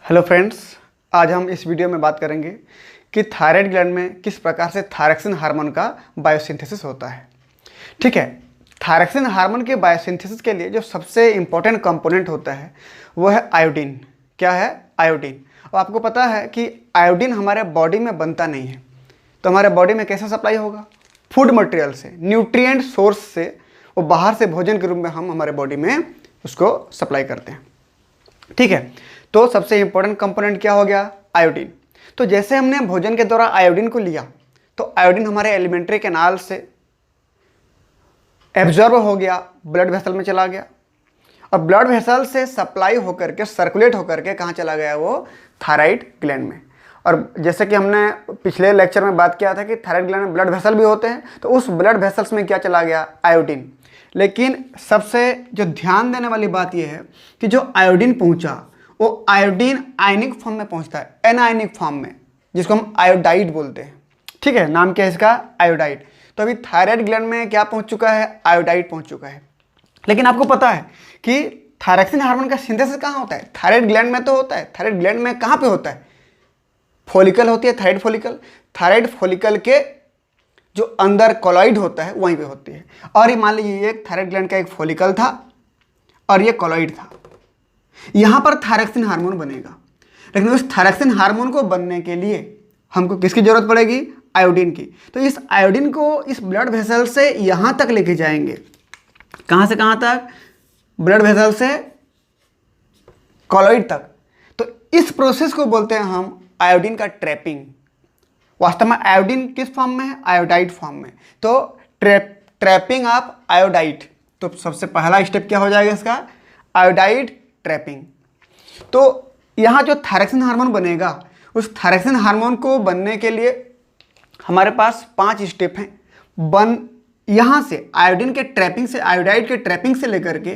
Hello friends, आज हम इस वीडियो में बात करेंगे कि थायराइड ग्लैंड में किस प्रकार से थायरॉक्सिन हार्मोन का बायोसिंथेसिस होता है। ठीक है, थायरॉक्सिन हार्मोन के बायोसिंथेसिस के लिए जो सबसे इम्पोर्टेंट कंपोनेंट होता है वो है आयोडीन। क्या है? आयोडीन। और आपको पता है कि आयोडीन हमारे बॉडी में बनता नहीं है, तो हमारे बॉडी में कैसे सप्लाई होगा? फूड मटेरियल से, न्यूट्रिएंट सोर्स से, वो बाहर से भोजन के रूप में हम हमारे बॉडी में उसको सप्लाई करते हैं। ठीक है, तो सबसे इंपॉर्टेंट कंपोनेंट क्या हो गया? आयोडीन। तो जैसे हमने भोजन के द्वारा आयोडीन को लिया तो आयोडीन हमारे एलिमेंट्री कैनाल से एब्जॉर्ब हो गया, ब्लड वेसल में चला गया, और ब्लड वेसल से सप्लाई होकर के, सर्कुलेट होकर के कहाँ चला गया? वो थायराइड ग्लैंड में। और जैसे कि हमने पिछले लेक्चर में बात किया था कि थायराइड ग्लैंड में ब्लड वेसल भी होते हैं, तो उस ब्लड वेसल्स में क्या चला गया? आयोडीन। लेकिन सबसे जो ध्यान देने वाली बात यह है कि जो आयोडीन पहुंचा वो आयोडीन आयनिक फॉर्म में पहुंचता है, एनायनिक फॉर्म में, जिसको हम आयोडाइड बोलते हैं। ठीक है, नाम क्या है इसका? आयोडाइड। तो अभी थायराइड ग्लैंड में क्या पहुंच चुका है? आयोडाइड पहुंच चुका है। लेकिन आपको पता है कि थायरॉक्सिन हार्मोन का सिंथेसिस कहाँ होता है? थायराइड ग्लैंड में तो होता है। थायराइड ग्लैंड में कहाँ पे होता है? फॉलिकल होती है, थायराइड फॉलिकल। थायराइड फॉलिकल के जो अंदर कॉलॉइड होता है वहीं पे होती है। और ये मान लीजिए एक थायराइड ग्लैंड का एक फॉलिकल था और ये कॉलॉइड था। यहां पर थायरॉक्सिन हार्मोन बनेगा, लेकिन उस थायरॉक्सिन हार्मोन को बनने के लिए हमको किसकी जरूरत पड़ेगी? आयोडीन की। तो इस आयोडीन को इस ब्लड वेसल से यहां तक लेके जाएंगे। कहां से कहां तक? ब्लड वेसल से कॉलॉइड तक। तो इस प्रोसेस को बोलते हैं हम आयोडीन का ट्रैपिंग। वास्तव में आयोडीन किस फॉर्म में है? आयोडाइड फॉर्म में। तो ट्रैपिंग ऑफ आयोडाइड। तो सबसे पहला स्टेप क्या हो जाएगा इसका? Iodide trapping. तो यहाँ जो थायरॉक्सिन हार्मोन बनेगा, उस थायरॉक्सिन हार्मोन को बनने के लिए हमारे पास 5 स्टेप हैं। यहाँ से आयोडीन के ट्रैपिंग से, आयोडाइड के ट्रैपिंग से लेकर के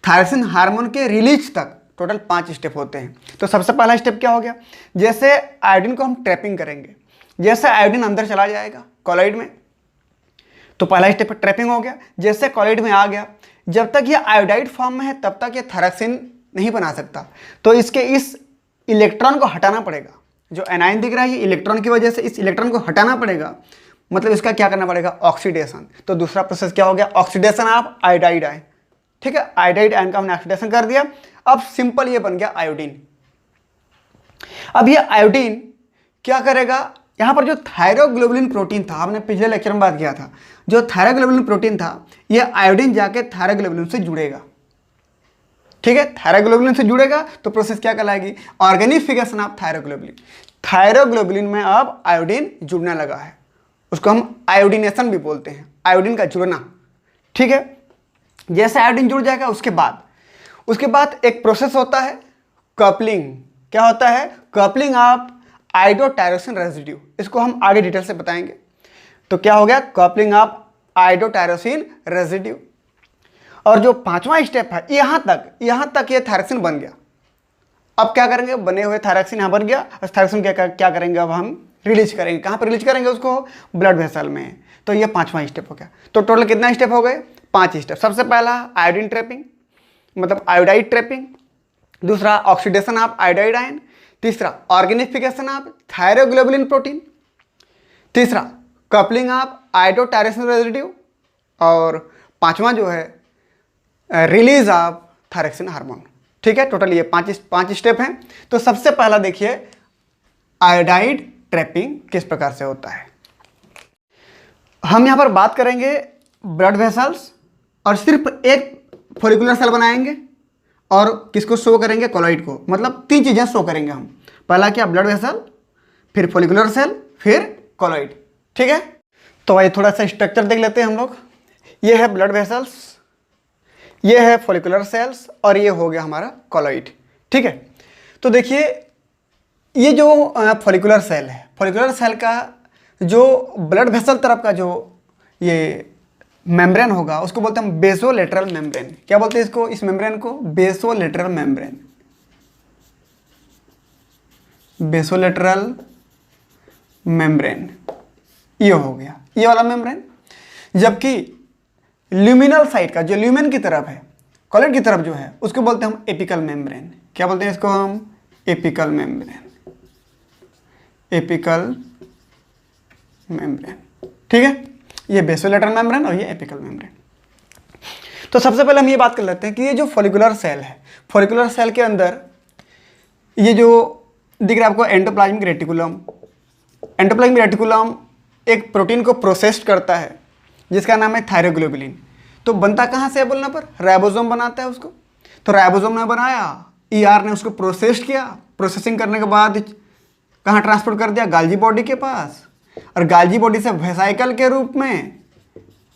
थायरॉक्सिन हार्मोन के रिलीज तक टोटल 5 स्टेप होते हैं। तो सबसे पहला स्टेप क्या हो गया? जैसे आयोडीन को हम ट्रैपिंग करेंगे, जैसे आयोडीन अंदर चला जाएगा कॉलॉइड में, तो पहला स्टेप ट्रैपिंग हो गया। जैसे कॉलॉइड में आ गया, जब तक ये आयोडाइड फॉर्म में है तब तक ये थायरॉक्सिन नहीं बना सकता। तो इसके इस इलेक्ट्रॉन को हटाना पड़ेगा। जो एनायन दिख रहा है, ये इलेक्ट्रॉन की वजह से इस इलेक्ट्रॉन को हटाना पड़ेगा। मतलब इसका क्या करना पड़ेगा? ऑक्सीडेशन। तो दूसरा प्रोसेस क्या हो गया? Oxidation of iodide ion. ठीक है, आयोडाइड आयन का हमने ऑक्सीडेशन कर दिया। अब सिंपल ये बन गया आयोडीन। अब ये आयोडीन क्या करेगा? यहाँ पर जो थायरोग्लोबुलिन प्रोटीन था, हमने पिछले लेक्चर में बात किया था, जो थायरोग्लोबुलिन प्रोटीन था, ये आयोडीन जाके थायरोग्लोबुलिन से जुड़ेगा। ठीक है, थायरोग्लोबुलिन से जुड़ेगा तो प्रोसेस क्या कहलाएगी? Organification of thyroglobulin. थायरोग्लोबुलिन में अब आयोडीन जुड़ने लगा है, उसको हम आयोडीनेशन भी बोलते हैं, आयोडीन का जुड़ना। ठीक है, जैसे आयोडीन जुड़ जाएगा उसके बाद एक प्रोसेस होता है कपलिंग। क्या होता है? Coupling of iodotyrosine residue. इसको हम आगे डिटेल से बताएंगे। तो क्या हो गया? Coupling of iodotyrosine residue. और जो 5वां स्टेप है, यहां तक ये थायरॉक्सिन बन गया। अब क्या करेंगे? बने हुए थायरॉक्सिन यहां बन गया, और थायरॉक्सिन क्या करेंगे? अब हम रिलीज करेंगे। कहां पर रिलीज करेंगे उसको? ब्लड वेसल में। तो ये 5वां स्टेप हो गया। तो टोटल कितना स्टेप हो गए? 5 स्टेप। सबसे पहला आयोडीन ट्रैपिंग, मतलब आयोडाइड ट्रैपिंग। दूसरा ऑक्सीडेशन ऑफ आयोडाइड आयन। तीसरा ऑर्गेनिफिकेशन ऑफ थायरोग्लोबुलिन प्रोटीन। तीसरा कपलिंग ऑफ आयोडोटायरोसिन रेजिड्यू। और 5वां जो है रिलीज ऑफ थायरॉक्सिन हार्मोन। ठीक है, टोटल ये 5 स्टेप हैं। तो सबसे पहला देखिए आयोडाइड ट्रैपिंग किस प्रकार से होता है। हम यहां पर बात करेंगे ब्लड वेसल्स, और सिर्फ एक फॉलिकुलर सेल बनाएंगे और किसको शो करेंगे? कॉलॉइड को। मतलब 3 चीजें शो करेंगे हम। पहला क्या? ब्लड वेसल, फिर फॉलिकुलर सेल, फिर कॉलॉइड। ठीक है, तो आइए थोड़ा सा स्ट्रक्चर देख लेते हैं हम लोग। ये है ब्लड वेसल्स, ये है फॉलिकुलर सेल्स, और ये हो गया हमारा कॉलॉइड। ठीक है, तो देखिए ये जो फॉलिकुलर सेल है, फॉलिकुलर सेल का जो ब्लड वेसल तरफ का जो ये मेम्ब्रेन होगा उसको बोलते हैं हम बेसोलेटरल मेम्ब्रेन। क्या बोलते हैं इसको? इस मेम्ब्रेन को बेसोलेटरल मेम्ब्रेन। बेसोलेटरल मेम्ब्रेन ये हो गया, ये वाला मेम्ब्रेन। जबकि ल्यूमिनल साइड का, जो ल्यूमेन की तरफ है, कॉलॉइड की तरफ जो है, उसको बोलते हैं हम एपिकल मेम्ब्रेन। क्या बोलते हैं इसको? हम एपिकल मेम्ब्रेन, एपिकल मेम्ब्रेन, ठीक है। ये बेसोलेटरल मेम्ब्रेन और ये एपिकल मेम्ब्रेन। तो सबसे पहले हम ये बात कर लेते हैं कि ये जो फॉलिकुलर सेल है, फॉलिकुलर सेल के अंदर ये जो दिख रहा है आपको एंडोप्लाज्मिक रेटिकुलम, एंडोप्लाज्मिक रेटिकुलम एक प्रोटीन को प्रोसेस करता है जिसका नाम है थायरोग्लोबुलिन। तो बनता कहाँ से है बोलने पर? राइबोसोम बनाता है उसको। तो राइबोसोम ने बनाया, ईआर ने उसको प्रोसेस किया, प्रोसेसिंग करने के बाद कहाँ ट्रांसपोर्ट कर दिया? गाल्जी बॉडी के पास। और गाल्जी बॉडी से वेसाइकल के रूप में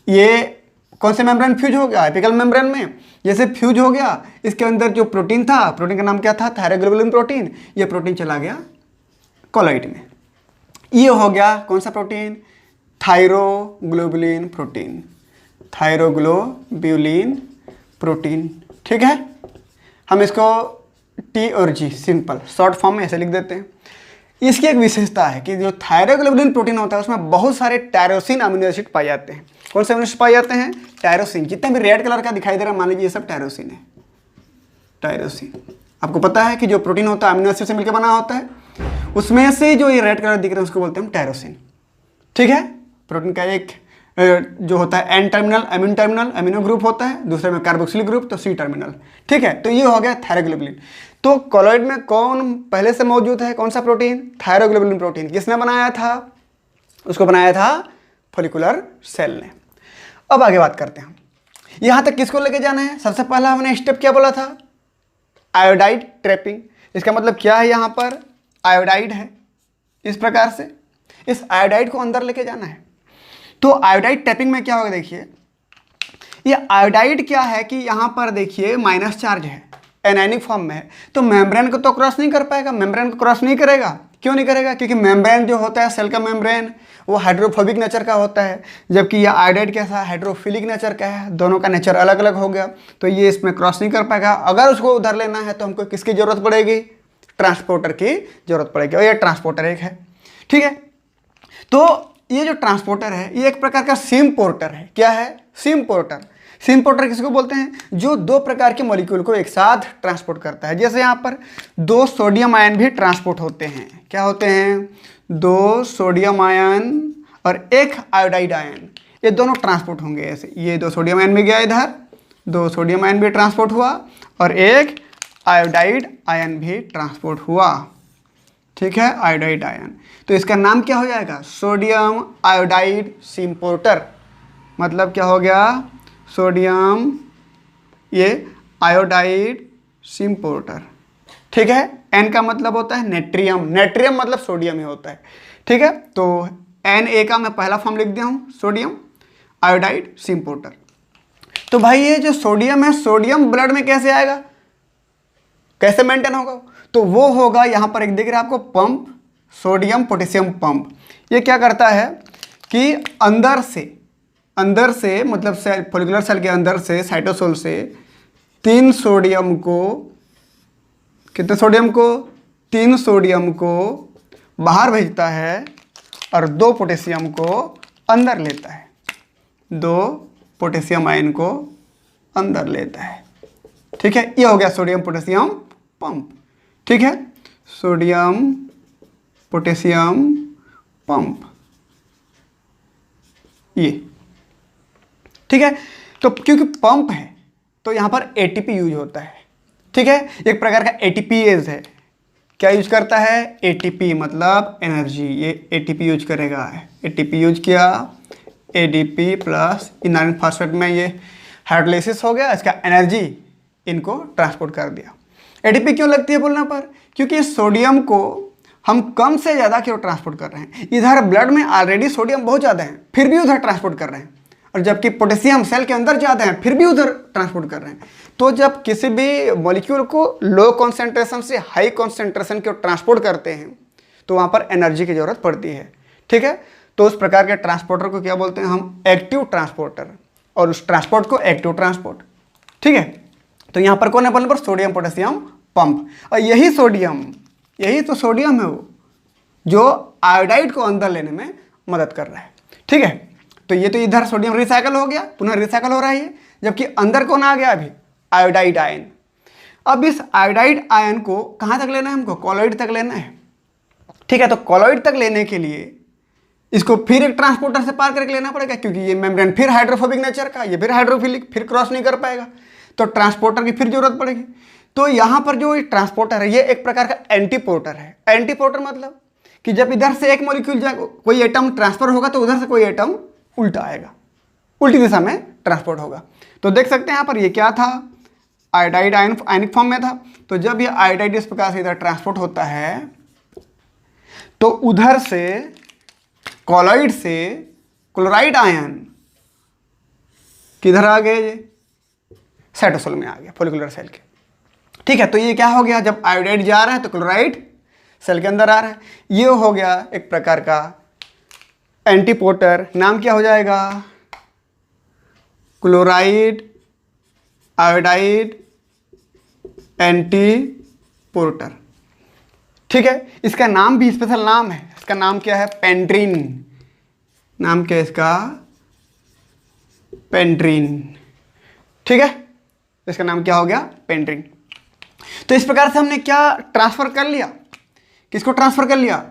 ये कौन से मेम्ब्रेन फ्यूज हो गया? एपिकल मेम्ब्रेन में। जैसे फ्यूज हो गया, इसके अंदर जो प्रोटीन था, प्रोटीन का नाम क्या था? Thyroglobulin protein. ये प्रोटीन चला गया कोलॉइड में। ये हो गया कौन सा protein? Thyroglobulin protein, thyroglobulin protein, ठीक है। हम इसको टी और जी सिंपल शॉर्ट फॉर्म में ऐसे लिख देते हैं। इसकी एक विशेषता है कि जो थायरोग्लोबुलिन प्रोटीन होता है उसमें बहुत सारे टायरोसिन अमीनो एसिड पाए जाते हैं। कौन से अमीनो एसिड पाए जाते हैं? टायरोसिन। जितने भी रेड कलर का दिखाई दे रहा है मान लीजिए ये सब टायरोसिन है। टायरोसिन आपको पता है कि जो प्रोटीन होता है अमीनो एसिड से मिलकर बना होता है, उसमें से जो ये रेड कलर दिख रहा है उसको बोलते हैं टायरोसिन, ठीक है। प्रोटीन का एक जो होता है N terminal amino terminal amino group होता है, दूसरे में कार्बोक्सिलिक ग्रुप तो सी टर्मिनल, ठीक है। तो ये हो गया थायरोग्लोबुलिन। तो कोलॉइड में कौन पहले से मौजूद है? कौन सा प्रोटीन? Thyroglobulin protein. किसने बनाया था? उसको बनाया था फॉलिकुलर सेल ने। अब आगे बात करते हैं, यहां तक किसको लेके जाना है? सबसे पहला हमने स्टेप क्या बोला था? Iodide trapping. इसका मतलब क्या है? यहां पर आयोडाइड है इस प्रकार से, इस आयोडाइड को अंदर लेके जाना है। तो आयोडाइड ट्रैपिंग में क्या होगा? देखिए ये आयोडाइड क्या है कि यहां पर देखिए माइनस चार्ज है, एनायनिक फॉर्म में है, तो मेम्ब्रेन को तो क्रॉस नहीं कर पाएगा, मेम्ब्रेन को क्रॉस नहीं करेगा। क्यों नहीं करेगा? क्योंकि मेम्ब्रेन जो होता है सेल का मेम्ब्रेन वो हाइड्रोफोबिक नेचर का होता है, जबकि यह आयोडाइड कैसा हाइड्रोफिलिक नेचर का है। दोनों का नेचर अलग अलग हो गया, तो ये इसमें क्रॉस नहीं कर पाएगा। अगर उसको उधर लेना है तो हमको किसकी जरूरत पड़ेगी? ट्रांसपोर्टर की जरूरत पड़ेगी, और ये ट्रांसपोर्टर एक है, ठीक है। तो ये जो ट्रांसपोर्टर है ये एक प्रकार का सिम पोर्टर है। क्या है? SIM porter. सिम पोर्टर किसको बोलते हैं? जो दो प्रकार के मॉलिक्यूल को एक साथ ट्रांसपोर्ट करता है। जैसे यहाँ पर दो सोडियम आयन भी ट्रांसपोर्ट होते हैं। क्या होते हैं? दो सोडियम आयन और एक आयोडाइड आयन, ये दोनों ट्रांसपोर्ट होंगे। ऐसे ये दो सोडियम आयन भी गया इधर, दो सोडियम आयन भी ट्रांसपोर्ट हुआ और एक आयोडाइड आयन भी ट्रांसपोर्ट हुआ, ठीक है, आयोडाइड आयन। तो इसका नाम क्या हो जाएगा? Sodium iodide SIM porter. मतलब क्या हो गया? सोडियम ये आयोडाइड सिम पोर्टर, ठीक है। एन का मतलब होता है नेट्रियम, नेट्रियम मतलब सोडियम ही होता है, ठीक है। तो एन ए का मैं पहला फॉर्म लिख दिया हूँ, सोडियम आयोडाइड सिम पोर्टर। तो भाई ये जो सोडियम है, सोडियम ब्लड में कैसे आएगा, कैसे मेंटेन होगा? तो वो होगा यहाँ पर एक दिख रहा है आपको पंप, सोडियम पोटेशियम पंप। ये क्या करता है कि अंदर से मतलब सेल, फॉलिकुलर सेल के अंदर से, साइटोसोल से 3 सोडियम को, कितने सोडियम को? 3 सोडियम को बाहर भेजता है और 2 पोटेशियम को अंदर लेता है, 2 पोटेशियम आयन को अंदर लेता है, ठीक है। ये हो गया सोडियम पोटेशियम पंप, ठीक है, सोडियम पोटेशियम पंप, ये ठीक है। तो क्योंकि पंप है तो यहां पर एटीपी यूज होता है, ठीक है। एक प्रकार का एटीपीएज है। क्या यूज करता है? एटीपी मतलब एनर्जी। ये एटीपी यूज करेगा, एटीपी यूज किया, एडीपी प्लस इन आयरन फॉस्फेट में ये हाइड्रोलाइसिस हो गया, इसका एनर्जी इनको ट्रांसपोर्ट कर दिया। एटीपी क्यों लगती है बोलने पर? क्योंकि सोडियम को हम कम से ज़्यादा क्यों ट्रांसपोर्ट कर रहे हैं? इधर ब्लड में ऑलरेडी सोडियम बहुत ज़्यादा है, फिर भी उधर ट्रांसपोर्ट कर रहे हैं, और जबकि पोटेशियम सेल के अंदर ज़्यादा है, फिर भी उधर ट्रांसपोर्ट कर रहे हैं। तो जब किसी भी मॉलिक्यूल को लो कॉन्सेंट्रेशन से हाई कॉन्सेंट्रेशन को ट्रांसपोर्ट करते हैं तो वहाँ पर एनर्जी की ज़रूरत पड़ती है, ठीक है। तो उस प्रकार के ट्रांसपोर्टर को क्या बोलते हैं हम? एक्टिव ट्रांसपोर्टर, और उस ट्रांसपोर्ट को एक्टिव ट्रांसपोर्ट, ठीक है। तो यहाँ पर कौन है बोलने पर? Sodium potassium pump. और यही तो सोडियम है वो जो आयोडाइड को अंदर लेने में मदद कर रहा है, ठीक है। तो ये तो इधर सोडियम रिसाइकल हो गया, पुनः रिसाइकल हो रहा है ये, जबकि अंदर कौन आ गया अभी? Iodide ion. अब इस आयोडाइड आयन को कहाँ तक लेना है हमको, कॉलॉइड तक लेना है। ठीक है, तो कॉलॉइड तक लेने के लिए इसको फिर एक ट्रांसपोर्टर से पार करके लेना पड़ेगा, क्योंकि ये मेम्ब्रेन फिर हाइड्रोफोबिक नेचर का, ये फिर हाइड्रोफिलिक, फिर क्रॉस नहीं कर पाएगा, तो ट्रांसपोर्टर की फिर जरूरत पड़ेगी। तो यहाँ पर जो ट्रांसपोर्टर है ये एक प्रकार का एंटीपोर्टर है। एंटीपोर्टर मतलब कि जब इधर से एक मॉलिक्यूल कोई एटम ट्रांसफर होगा तो उधर से कोई एटम उल्टा आएगा, उल्टी दिशा में ट्रांसपोर्ट होगा। तो देख सकते हैं यहाँ पर ये क्या था, आयोडाइड आयनिक फॉर्म में था। तो जब ये आयोडाइड इस प्रकार से इधर ट्रांसपोर्ट होता है तो उधर से कॉलॉइड से क्लोराइड आयन किधर आ गए, ये साइटोसोल में आ गया, फॉलिकुलर सेल के। ठीक है, तो ये क्या हो गया, जब आयोडाइड जा रहा है तो क्लोराइड सेल के अंदर आ रहा है। ये हो गया एक प्रकार का एंटीपोर्टर। नाम क्या हो जाएगा, क्लोराइड आयोडाइड एंटीपोर्टर। ठीक है, इसका नाम भी स्पेशल नाम है, इसका नाम क्या है, पेंड्रीन। नाम क्या है इसका, पेंड्रीन। ठीक है, इसका नाम क्या हो गया, पेंड्रीन। तो इस प्रकार से हमने क्या ट्रांसफर कर लिया, किसको ट्रांसफर कर लिया,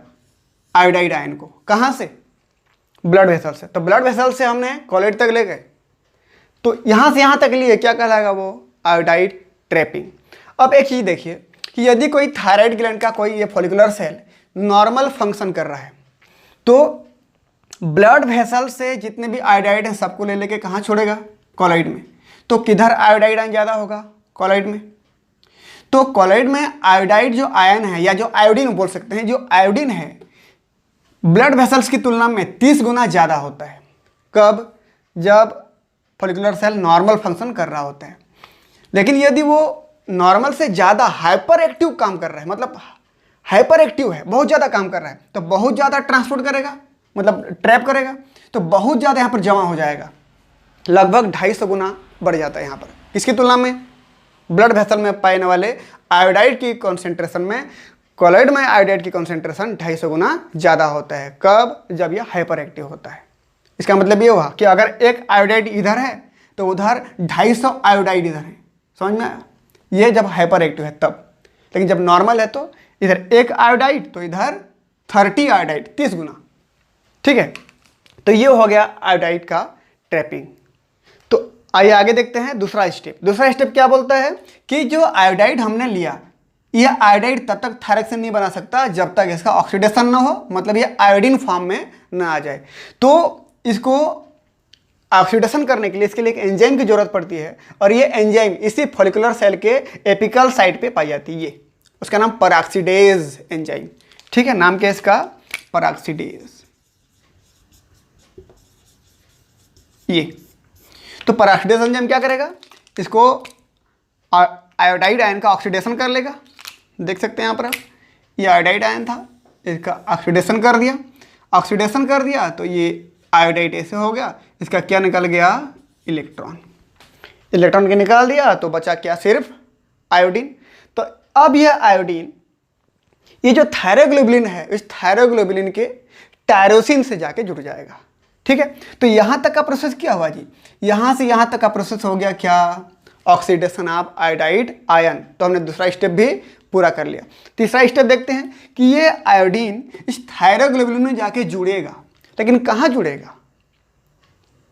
आयोडाइड आयन को। कहाँ से, ब्लड वेसल से। तो ब्लड वेसल से हमने कॉलॉइड तक ले गए, तो यहाँ से यहाँ तक लिए, क्या कहलाएगा वो, आयोडाइड ट्रैपिंग। अब एक चीज़ देखिए कि यदि कोई थायराइड ग्लैंड का कोई ये फॉलिकुलर सेल नॉर्मल फंक्शन कर रहा है तो ब्लड वेसल से जितने भी आयोडाइड हैं सबको ले लेके कहाँ छोड़ेगा, कॉलॉइड में। तो किधर आयोडाइड आयन ज़्यादा होगा, कॉलॉइड में। तो कॉलॉइड में आयोडाइड जो आयन है, या जो आयोडीन बोल सकते हैं, जो आयोडीन है ब्लड वेसल्स की तुलना में 30 गुना ज़्यादा होता है। कब, जब फॉलिकुलर सेल नॉर्मल फंक्शन कर रहा होता है। लेकिन यदि वो नॉर्मल से ज़्यादा हाइपर एक्टिव काम कर रहा है, मतलब हाइपर एक्टिव है, बहुत ज़्यादा काम कर रहा है, तो बहुत ज़्यादा ट्रांसपोर्ट करेगा, मतलब ट्रैप करेगा, तो बहुत ज़्यादा यहाँ पर जमा हो जाएगा, लगभग 250 गुना बढ़ जाता है यहाँ पर। किसकी तुलना में, ब्लड वेसल में पाए वाले आयोडाइड की कॉन्सेंट्रेशन में कॉलॉइड में आयोडाइड की कॉन्सेंट्रेशन 250 गुना ज़्यादा होता है। कब, जब यह हाइपर एक्टिव होता है। इसका मतलब ये हुआ कि अगर एक आयोडाइड इधर है तो उधर 250 आयोडाइड इधर है, समझ में आया, ये जब हाइपर एक्टिव है तब। लेकिन जब नॉर्मल है तो इधर एक आयोडाइड तो इधर 30 आयोडाइड, 30 गुना। ठीक है, तो ये हो गया आयोडाइड का ट्रैपिंग। तो आइए आगे देखते हैं दूसरा स्टेप। दूसरा स्टेप क्या बोलता है कि जो आयोडाइड हमने लिया, यह आयोडाइड तब तक थायरक्सिन नहीं बना सकता जब तक इसका ऑक्सीडेशन ना हो, मतलब ये आयोडीन फॉर्म में ना आ जाए। तो इसको ऑक्सीडेशन करने के लिए इसके लिए एक एंजाइम की जरूरत पड़ती है, और ये एंजाइम इसी फॉलिकुलर सेल के एपिकल साइट पे पाई जाती है। ये उसका नाम पेरोक्सीडेज एंजाइम। ठीक है, नाम क्या है इसका, पेरोक्सीडेज। ये तो पेरोक्सीडेज एंजाइम क्या करेगा, इसको आयोडाइड आयन का ऑक्सीडेशन कर लेगा। देख सकते हैं यहाँ पर, ये आयोडाइड आयन था, इसका ऑक्सीडेशन कर दिया। ऑक्सीडेशन कर दिया तो ये आयोडाइड ऐसे हो गया, इसका क्या निकल गया, इलेक्ट्रॉन। इलेक्ट्रॉन के निकाल दिया तो बचा क्या, सिर्फ आयोडीन। तो अब यह आयोडीन, ये जो थायरोग्लोबुलिन है, इस थायरोग्लोबुलिन के टायरोसिन से जाके जुड़ जाएगा। ठीक है, तो यहाँ तक का प्रोसेस क्या हुआ जी, यहाँ से यहाँ तक का प्रोसेस हो गया क्या, ऑक्सीडेशन ऑफ आयोडाइड आयन। तो हमने दूसरा स्टेप भी पूरा कर लिया। तीसरा स्टेप देखते हैं कि ये आयोडीन इस थायरोग्लोबुलिन में जाके जुड़ेगा, लेकिन कहाँ जुड़ेगा,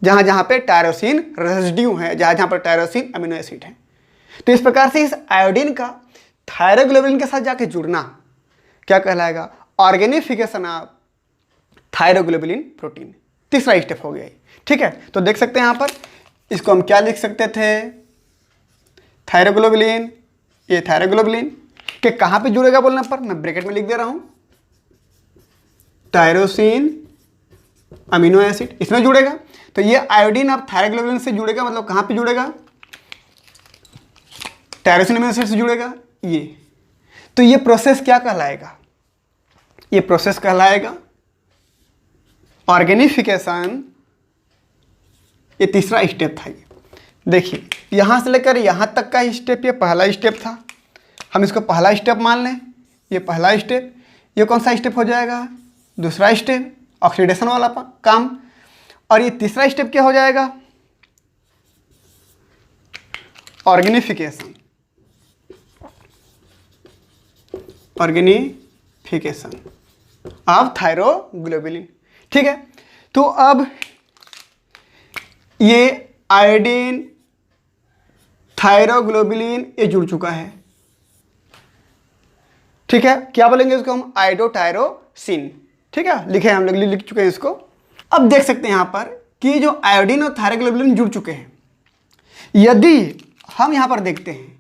जहाँ जहाँ पे टायरोसिन रेसिड्यू है, जहाँ जहाँ पर टायरोसिन अमीनो एसिड है। तो इस प्रकार से इस आयोडीन का थायरोग्लोबुलिन के साथ जाके जुड़ना क्या कहलाएगा, ऑर्गेनिफिकेशन ऑफ थायरोग्लोबुलिन प्रोटीन। तीसरा स्टेप हो गया। ठीक है, तो देख सकते हैं यहाँ पर, इसको हम क्या लिख सकते थे, थायरोग्लोबुलिन, ये थायरोग्लोबुलिन के कहाँ पे जुड़ेगा बोलने पर मैं ब्रैकेट में लिख दे रहा हूँ, टायरोसिन अमीनो एसिड इसमें जुड़ेगा। तो ये आयोडीन अब थायरोग्लोबुलिन से जुड़ेगा, मतलब कहाँ पे जुड़ेगा, टायरोसिन अमीनो एसिड से जुड़ेगा। ये तो ये प्रोसेस क्या कहलाएगा, ये प्रोसेस कहलाएगा ऑर्गेनिफिकेशन। ये तीसरा स्टेप था। ये देखिए, यहाँ से लेकर यहाँ तक का स्टेप ये पहला स्टेप था, हम इसको पहला स्टेप मान लें, ये पहला स्टेप। ये कौन सा स्टेप हो जाएगा, दूसरा स्टेप, ऑक्सीडेशन वाला काम। और ये तीसरा स्टेप क्या हो जाएगा, ऑर्गेनिफिकेशन। Organification of thyroglobulin. ठीक है, तो अब ये आयोडीन थायरोग्लोबुलिन ये जुड़ चुका है। ठीक है, क्या बोलेंगे इसको हम? आयोडोटायरोसिन। ठीक है, लिखे हम लोग, लिख चुके हैं इसको। अब देख सकते हैं यहां पर कि जो आयोडीन और थायरोग्लोबुलिन जुड़ चुके हैं, यदि हम यहां पर देखते हैं,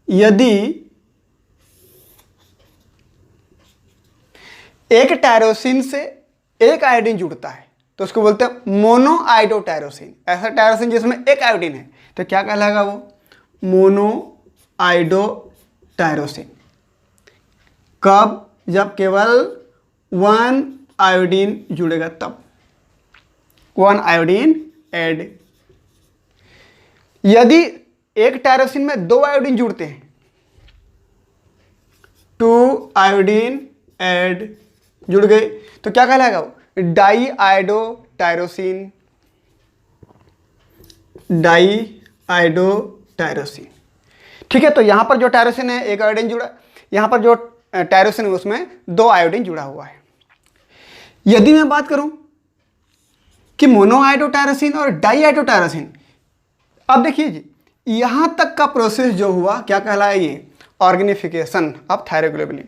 यदि एक टायरोसिन से एक आयोडीन जुड़ता है तो उसको बोलते हैं मोनो आयोडोटायरोसिन। ऐसा टायरोसिन जिसमें एक आयोडीन है तो क्या कहलाएगा वो? मोनो आयोडोटायरोसिन। कब? जब केवल 1 आयोडीन जुड़ेगा तब, 1 आयोडीन ऐड। यदि एक टायरोसिन में 2 आयोडीन जुड़ते हैं, 2 आयोडीन ऐड जुड़ गए तो क्या कहलाएगा वो? Di iodotyrosine, di iodotyrosine. ठीक है, तो यहां पर जो टायरोसिन है एक आयोडीन जुड़ा, यहां पर जो टायरोसिन है उसमें 2 आयोडीन जुड़ा हुआ है। यदि मैं बात करूं कि मोनो आयोडोटायरोसिन और डाई आयोडोटायरोसिन, अब देखिए जी, यहां तक का प्रोसेस जो हुआ क्या कहलाया? ये ऑर्गेनिफिकेशन ऑफ थायरोग्लोबुलिन।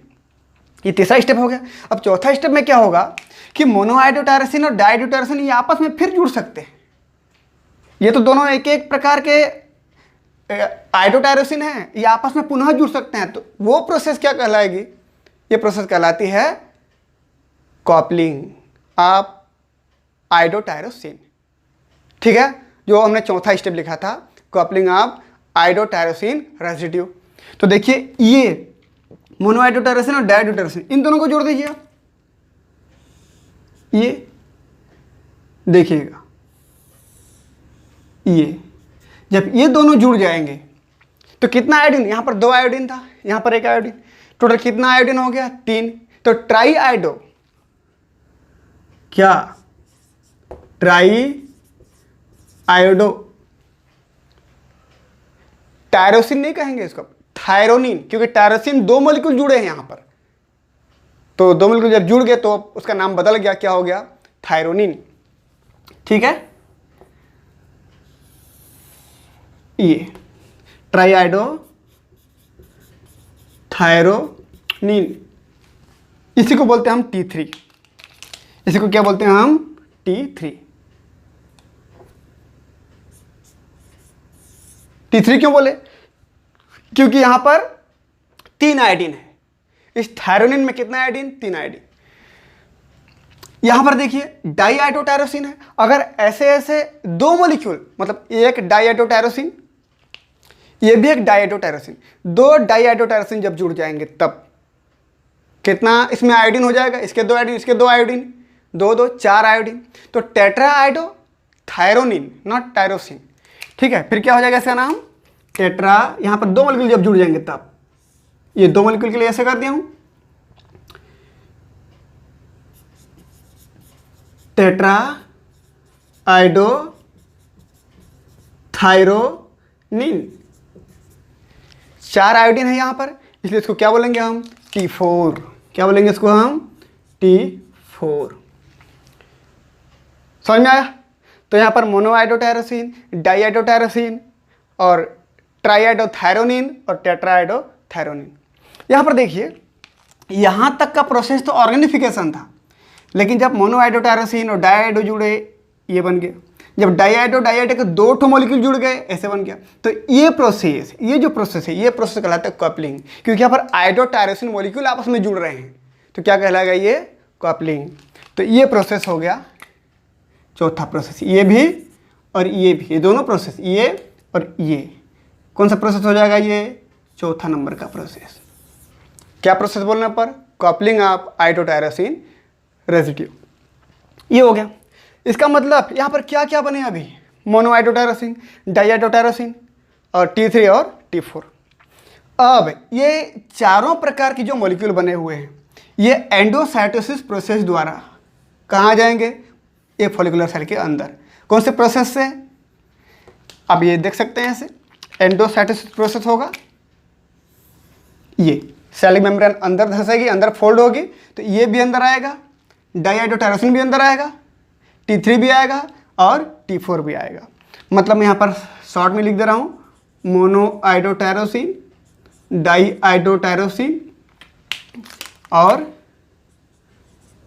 ये तीसरा स्टेप हो गया। अब चौथा स्टेप में क्या होगा कि मोनो आयोडोटायरोसिन और डायआयोडोटायरोसिन ये आपस में फिर जुड़ सकते हैं। ये तो दोनों एक एक प्रकार के आयोडोटायरोसिन हैं, ये आपस में पुनः जुड़ सकते हैं। तो वो प्रोसेस क्या कहलाएगी? ये प्रोसेस कहलाती है कॉपलिंग ऑफ आयोडोटायरोसिन। ठीक है, जो हमने चौथा स्टेप लिखा था, कॉपलिंग ऑफ आयोडोटायरोसिन रेसिड्यू। तो देखिए, ये मोनो आयोडोटायरोसिन और डायआयोडोटायरोसिन, इन दोनों को जोड़ दीजिए आप। ये देखिएगा, ये जब ये दोनों जुड़ जाएंगे तो कितना आयोडीन? यहां पर 2 आयोडीन था, यहां पर 1 आयोडीन, टोटल कितना आयोडीन हो गया? 3। तो ट्राई आयोडो, क्या? ट्राई आयोडो, टायरोसिन नहीं कहेंगे इसको, थायरोनिन, क्योंकि टायरोसिन 2 मॉलिक्यूल जुड़े हैं यहां पर, तो 2 मॉलिक्यूल जब जुड़ गए तो उसका नाम बदल गया, क्या हो गया? थायरोनिन। ठीक है, ये ट्राइआयोडो थायरोनिन, इसी को बोलते हैं हम T3। इसी को क्या बोलते हैं हम? T3। T3 क्यों बोले? क्योंकि यहां पर 3 आयोडीन है। इस थायरोनिन में कितना आयोडीन? 3 आयोडीन। यहां पर देखिए डाईआयोडोटायरोसिन है। अगर ऐसे ऐसे 2 मॉलिक्यूल, मतलब एक डाईआयोडोटायरोसिन, ये भी एक डाईआयोडोटायरोसिन, 2 डाईआयोडोटायरोसिन जब जुड़ जाएंगे तब कितना इसमें आयोडीन हो जाएगा? इसके 2 आयोडीन, इसके 2 आयोडीन, 2 2 4 आयोडीन, तो tetra iodo thyronine, not tyrosine. ठीक है, फिर क्या हो जाएगा इसका नाम? टेट्रा। यहां पर 2 मॉलिक्यूल जब जुड़ जाएंगे तब, ये 2 मॉलिक्यूल के लिए ऐसे कर दिया हूं, टेट्रा आयोडो थायरोनिन। 4 आयोडीन है यहां पर, इसलिए इसको क्या बोलेंगे हम? T4। क्या बोलेंगे इसको हम? T4। समझ में आया? तो यहां पर मोनो आयोडोटायरोसिन, डाईआयोडोटायरोसिन और ट्राइआयोडोथायरोनिन और टेट्राआयोडोथायरोनिन। यहां पर देखिए, यहां तक का प्रोसेस तो ऑर्गेनिफिकेशन था, लेकिन जब मोनो आयोडोटायरोसिन और डाईआयोडो जुड़े, ये बन गया। जब डाईआयोडो डाईआयोडो के 2 मॉलिक्यूल जुड़ गए, ऐसे बन गया। तो ये प्रोसेस, ये जो प्रोसेस है, ये प्रोसेस कहलाता है कपलिंग, क्योंकि यहाँ पर आयोडोटायरोसिन मॉलिक्यूल आपस में जुड़ रहे हैं, तो क्या कहलाएगा? ये कपलिंग। तो ये प्रोसेस हो गया चौथा प्रोसेस। ये भी और ये भी, ये दोनों प्रोसेस, ये और ये, कौन सा प्रोसेस हो जाएगा? ये चौथा नंबर का प्रोसेस। क्या प्रोसेस बोलने पर? Coupling of iodotyrosine residue. ये हो गया। इसका मतलब यहाँ पर क्या क्या बने अभी? मोनो आयोडोटायरोसिन, डाईआयोडोटायरोसिन और T3 और T4। अब ये चारों प्रकार की जो मॉलिक्यूल बने हुए हैं, ये एंडोसाइटोसिस प्रोसेस द्वारा कहाँ जाएंगे? एक फॉलिकुलर सेल के अंदर। कौन से प्रोसेस से? अब ये देख सकते हैं, ऐसे एंडोसाइटोसिस प्रोसेस होगा, ये सेल मेम्ब्रेन अंदर धंसेगी, अंदर फोल्ड होगी, तो ये भी अंदर आएगा, डाईआइडोटायरोसिन भी अंदर आएगा, T3 भी आएगा और T4 भी आएगा। मतलब मैं यहाँ पर शॉर्ट में लिख दे रहा हूँ, मोनोआइडोटायरोसिन, डाईआइडोटायरोसिन और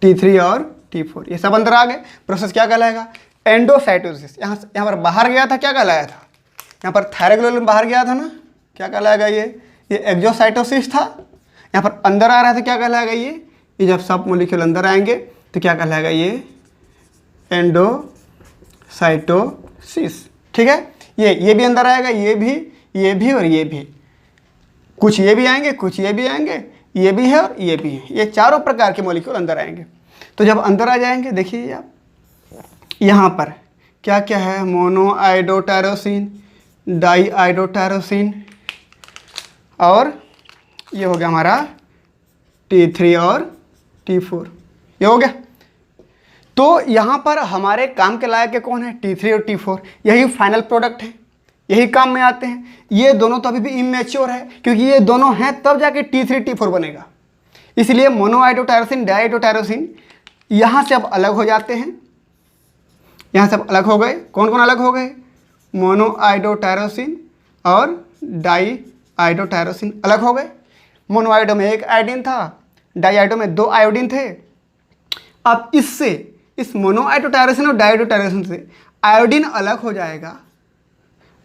T3 और T4 ये सब अंदर आ गए। प्रोसेस क्या कहलाएगा? एंडोसाइटोसिस। यहाँ पर बाहर गया था, क्या कहलाया था? यहाँ पर थायरोग्लोबुलिन बाहर गया था ना, क्या कहलाएगा? ये एक्सोसाइटोसिस था। यहाँ पर अंदर आ रहा था, क्या कहलाएगा? ये जब सब मॉलिक्यूल अंदर आएंगे तो क्या कहलाएगा? ये एंडोसाइटोसिस। ठीक है, ये भी अंदर आएगा, ये भी और ये भी। कुछ ये भी आएंगे, कुछ ये भी आएंगे, ये भी है और ये भी है। ये चारों प्रकार के मॉलिक्यूल अंदर आएंगे। तो जब अंदर आ जाएंगे, देखिए आप यहाँ पर क्या क्या है? मोनोआइडोटायरोसिन, डाईआइडोटायरोसिन और ये हो गया हमारा T3 और T4, ये हो गया। तो यहाँ पर हमारे काम के लायक कौन है? T3 और T4, यही फाइनल प्रोडक्ट है, यही काम में आते हैं। ये दोनों तो अभी भी इमेच्योर है, क्योंकि ये दोनों हैं तब जाके T3 T4 बनेगा। इसलिए मोनोआइडोटायरोसिन, डाईआइडोटायरोसिन यहाँ से अब अलग हो जाते हैं। यहाँ से अब अलग हो गए। कौन कौन अलग हो गए? मोनोआइडोटायरोसिन और डाईआइडोटायरोसिन अलग हो गए। मोनोआइडो में एक आयोडीन था, डाईआइडो में 2 आयोडीन थे। अब इससे, इस मोनोआइडोटायरोसिन और डाईआइडोटायरोसिन से आयोडीन अलग हो जाएगा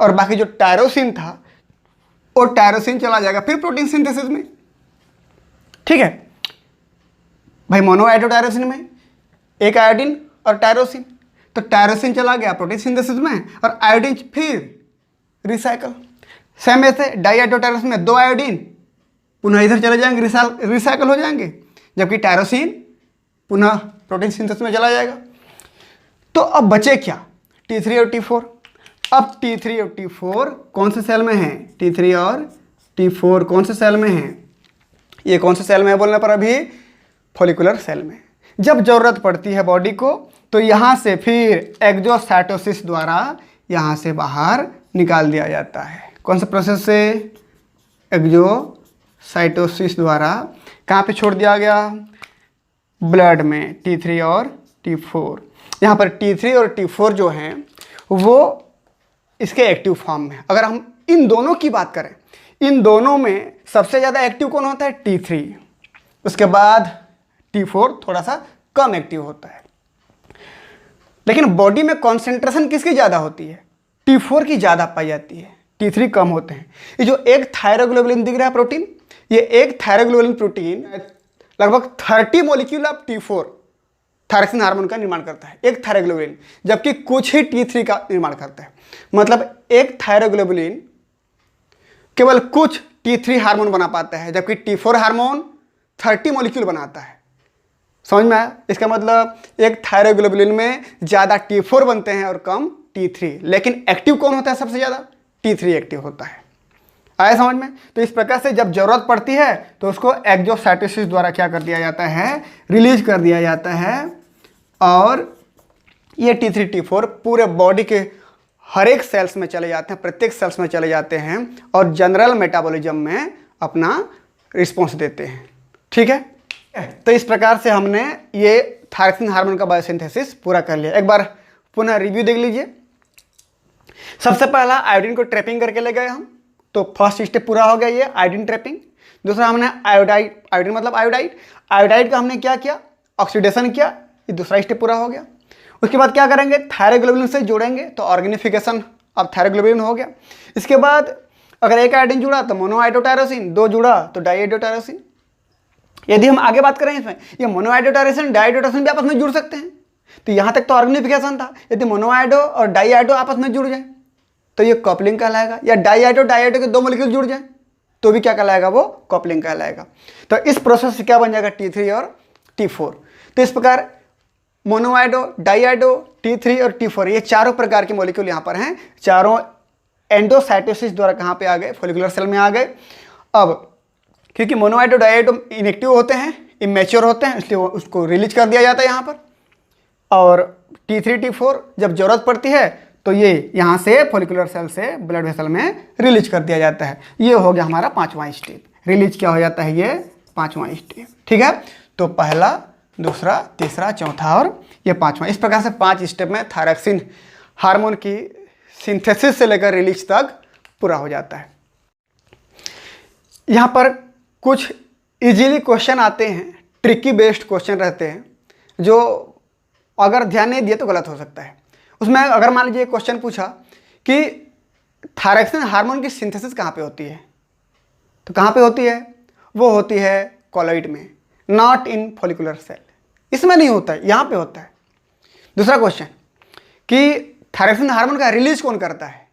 और बाकी जो टायरोसिन था वो टायरोसिन चला जाएगा फिर प्रोटीन सिंथेसिस में। ठीक है भाई, मोनोआइडोटायरोसिन में एक आयोडीन और टायरोसिन, तो टायरोसिन चला गया प्रोटीन सिंथेसिस में और आयोडीन फिर रिसाइकल। सेम ऐसे डाईआइडोटायरोसिन में 2 आयोडीन पुनः इधर चले जाएंगे, रिसाइकल हो जाएंगे, जबकि टायरोसिन पुनः प्रोटीन सिंथेसिस में चला जाएगा। तो अब बचे क्या? T3 और T4। अब T3 और T4 कौन से सेल में हैं? T3 और T4 कौन से सेल में हैं? ये कौन से सेल में है बोलने पर अभी फॉलिकुलर सेल में। जब जरूरत पड़ती है बॉडी को तो यहाँ से फिर एक्सोसाइटोसिस द्वारा यहाँ से बाहर निकाल दिया जाता है। कौन से प्रोसेस से? एक्सोसाइटोसिस द्वारा। कहाँ पे छोड़ दिया गया? ब्लड में, T3 और T4। यहाँ पर T3 और T4 जो हैं वो इसके एक्टिव फॉर्म में। अगर हम इन दोनों की बात करें, इन दोनों में सबसे ज़्यादा एक्टिव कौन होता है? T3। उसके बाद T4 थोड़ा सा कम एक्टिव होता है। लेकिन बॉडी में कॉन्सेंट्रेशन किसकी ज़्यादा होती है? T4 की ज़्यादा पाई जाती है, T3 कम होते हैं। ये जो एक थायरोग्लोबुलिन दिख रहा है प्रोटीन, ये एक थायरोग्लोबुलिन प्रोटीन लगभग 30 molecule of T4 thyroxine hormone का निर्माण करता है, एक थायरोग्लोबुलिन, जबकि कुछ ही T3 का निर्माण करता है। मतलब एक थायरोग्लोबुलिन केवल कुछ T3 हार्मोन बना पाता है, जबकि T4 हार्मोन 30 मॉलिक्यूल बनाता है। समझ में आया? इसका मतलब एक थायरोग्लोबुलिन में ज़्यादा T4 बनते हैं और कम T3, लेकिन एक्टिव कौन होता है सबसे ज़्यादा? T3 एक्टिव होता है। आया समझ में? तो इस प्रकार से जब जरूरत पड़ती है तो उसको एक्सोसाइटोसिस द्वारा क्या कर दिया जाता है? रिलीज कर दिया जाता है। और ये T3 T4 पूरे बॉडी के हर एक सेल्स में चले जाते हैं, प्रत्येक सेल्स में चले जाते हैं और जनरल मेटाबॉलिज्म में अपना रिस्पॉन्स देते हैं। ठीक है, तो इस प्रकार से हमने ये थायरोक्सिन हार्मोन का बायोसिंथेसिस पूरा कर लिया। एक बार पुनः रिव्यू देख लीजिए। सबसे पहला आयोडीन को ट्रैपिंग करके ले गए हम, तो फर्स्ट स्टेप पूरा हो गया, ये आयोडीन ट्रैपिंग। दूसरा हमने आयोडाइड, आयोडीन मतलब आयोडाइड, आयोडाइड का हमने क्या किया? ऑक्सीडेशन किया, ये दूसरा स्टेप पूरा हो गया। उसके बाद क्या करेंगे? थायरोग्लोबुलिन से जोड़ेंगे तो ऑर्गेनिफिकेशन अब थायरोग्लोबुलिन हो गया। इसके बाद अगर एक आयोडीन जुड़ा तो मोनोआइडोटायरोसिन, 2 जुड़ा तो डाईआइडोटायरोसिन। यदि हम आगे बात करें इसमें, ये मोनोआइडोटायरोसिन डाईआइडोटायरोसिन भी आपस में जुड़ सकते हैं। तो यहाँ तक तो ऑर्गेनिफिकेशन था। यदि मोनोआइडो और डाईआइडो आपस में जुड़ जाए तो ये कपलिंग कहलाएगा, या डाईआइडो डाईआइडो के 2 मॉलिक्यूल जुड़ जाए तो भी क्या कहलाएगा? वो कपलिंग कहलाएगा। तो इस प्रोसेस से क्या बन जाएगा? T3 और T4। तो इस प्रकार मोनोआइडो, डाईआइडो, T3 और T4 ये चारों प्रकार के मॉलिक्यूल यहाँ पर हैं। चारों एंडोसाइटोसिस द्वारा कहाँ पे आ गए? फॉलिकुलर सेल में आ गए। अब क्योंकि मोनोआइडो डाईआइडो इनएक्टिव होते हैं, इमेच्योर होते हैं, इसलिए उसको रिलीज कर दिया जाता है यहाँ पर। और T3 T4 जब जरूरत पड़ती है तो ये यहाँ से फॉलिकुलर सेल से ब्लड वेसल में रिलीज कर दिया जाता है। ये हो गया हमारा 5वां स्टेप। रिलीज क्या हो जाता है, ये पांचवा स्टेप। ठीक है, तो पहला, दूसरा, तीसरा, चौथा और ये पांचवा, इस प्रकार से 5 स्टेप में थायरॉक्सिन हार्मोन की सिंथेसिस से लेकर रिलीज तक पूरा हो जाता है। यहाँ पर कुछ इजीली क्वेश्चन आते हैं, ट्रिकी बेस्ड क्वेश्चन रहते हैं, जो अगर ध्यान नहीं दिए तो गलत हो सकता है। उसमें अगर मान लीजिए क्वेश्चन पूछा कि थायरॉक्सिन हार्मोन की सिंथेसिस कहाँ पे होती है, तो कहाँ पे होती है, वो होती है कॉलॉइड में, नॉट इन फॉलिकुलर सेल। इसमें नहीं होता है, यहाँ पे होता है। दूसरा क्वेश्चन कि थायरॉक्सिन हार्मोन का रिलीज कौन करता है,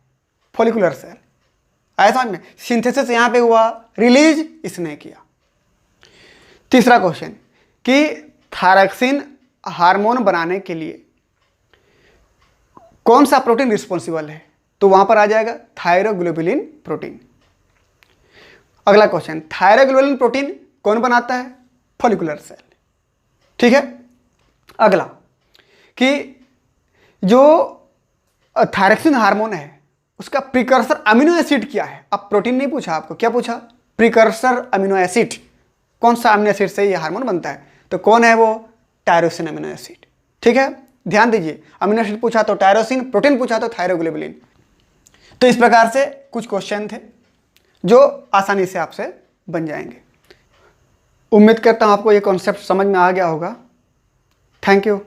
फॉलिकुलर सेल। आया समझ में, सिंथेसिस यहाँ पे हुआ, रिलीज इसने किया। तीसरा क्वेश्चन कि थायरॉक्सिन हार्मोन बनाने के लिए कौन सा प्रोटीन रिस्पॉन्सिबल है, तो वहां पर आ जाएगा थायरोग्लोबुलिन प्रोटीन। अगला क्वेश्चन, थायरोग्लोबुलिन प्रोटीन कौन बनाता है, फॉलिकुलर सेल। ठीक है, अगला कि जो थायरॉक्सिन हार्मोन है उसका प्रिकर्सर अमीनो एसिड क्या है। अब प्रोटीन नहीं पूछा आपको, क्या पूछा, प्रिकर्सर अमीनो एसिड, कौन सा अमीनो एसिड से ये हार्मोन बनता है, तो कौन है वो, टायरोसिन अमीनो एसिड। ठीक है, ध्यान दीजिए, अमीनो एसिड पूछा तो टायरोसिन, प्रोटीन पूछा तो थायरोग्लोबुलिन। तो इस प्रकार से कुछ क्वेश्चन थे जो आसानी से आपसे बन जाएंगे। उम्मीद करता हूं आपको ये कॉन्सेप्ट समझ में आ गया होगा। Thank you.